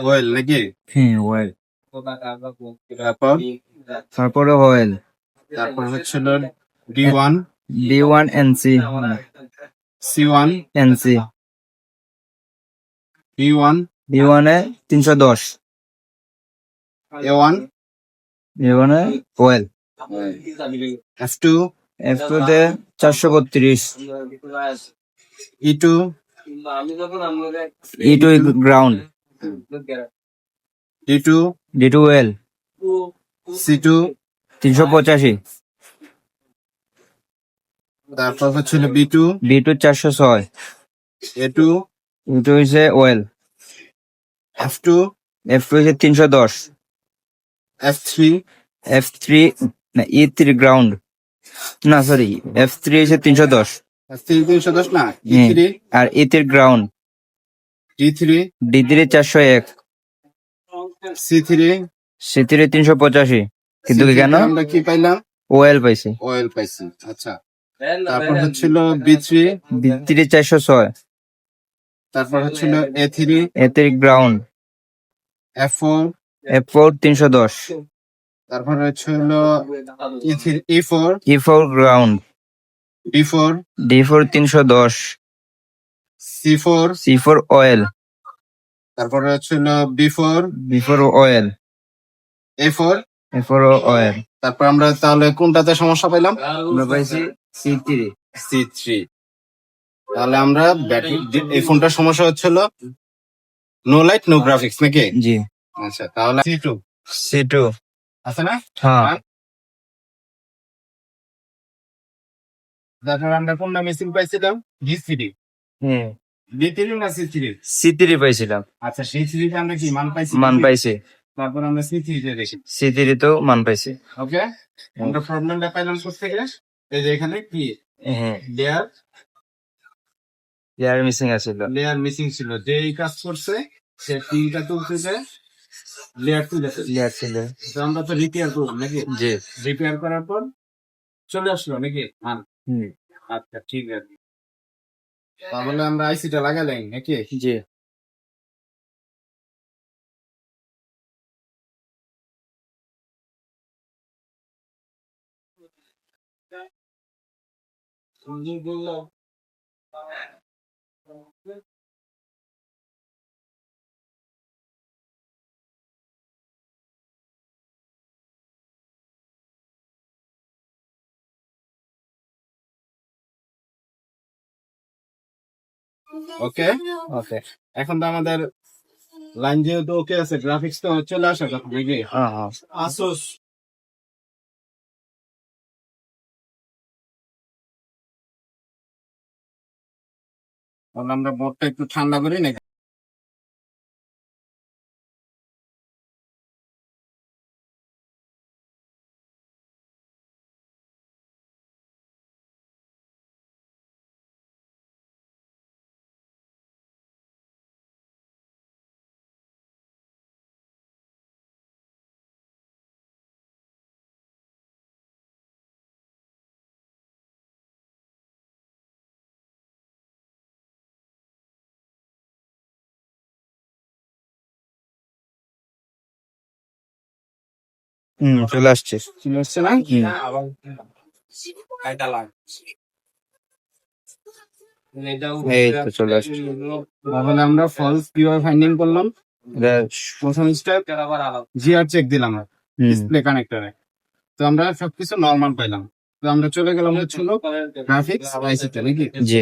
Well নাকি? Well. তারপর তারপরে ওয়েল। তারপর হচ্ছিল D1 D1 NC C1 NC B1 B1 এ 310 A1 B1 এ ওয়েল। F2 F2 তে 432 E2 E2 ground D2 D2 well. C2 385 তারপর হচ্ছিল B2 B2 406 A2 E2 হইছে ওয়েল। F2 F2 হইছে 310 F3 F3 না E3 গ্রাউন্ড না sorry F3 হইছে 310 F3 310 না E3 আর E3 ground D3 D3 401 C3 C3 385 কিন্তু C3 কেন আমরা কি পাইলাম? ওয়েল পাইছে। অয়েল পাইছি। আচ্ছা, তারপর হচ্ছিল B3 B3 406 তারপর হচ্ছিল A3 A3 ground F4 F4 310 তারপর হচ্ছিল E4 E4 ground D4 D4 310 C4 C4 well তারপর হচ্ছিল B4 B4 well A4 A4 well. তারপর আমরা তাহলে কোনটাতে সমস্যা পাইলাম? আমরা পাইছি C3 C3। তাহলে আমরা ব্যাটারি এই ফোনটার সমস্যা হচ্ছিল নো লাইট নো গ্রাফিক্স নাকি? জি। আচ্ছা, তাহলে C2 C2 আছে না? হ্যাঁ। তারপর আমরা কোনটা মিসিং পাইছিলাম? D3 D3 না C3? C3 পাইছিলাম। আচ্ছা, C3 তে আমরা কি মান পাইছি? মান পাইছে। তারপর আমরা C3 তে দেখি। C3 তো মান পাইছে। ওকে, আমরা প্রবলেমটা পাইলাম কোথেকে? এই যে এখানে কি লেয়ার মিসিং আছিল। লেয়ার মিসিং ছিল, যেই কাজ করছে সে তিনটা তুলতে যে লেয়ার ছিল। তো আমরা তো রিপেয়ার করলাম নাকি? জি। রিপেয়ার করার পর চলে আসলো নাকি মান? আচ্ছা, ঠিক আছে। তাহলে আমরা আইসিটা লাগালাম নাকি? জি। ওকে ওকে। এখন তো আমাদের লাইন যেহেতু ওকে আছে, গ্রাফিক্স তো চলে আসা কথা নাকি? আসুস আমরা বোর্ডটা একটু ঠান্ডা করি নাকি? চলে আসছে। চলে আসছে না? এই তো চলে আসছে। তাহলে আমরা ফলস কিভাবে ফাইন্ডিং করলাম? প্রথম স্টেপ জিআর চেক দিলাম ডিসপ্লে কানেক্টরে, তো আমরা সবকিছু নরমাল পাইলাম। তো আমরা চলে গেলাম হচ্ছিল গ্রাফিক্স আইসিতে নাকি? জি।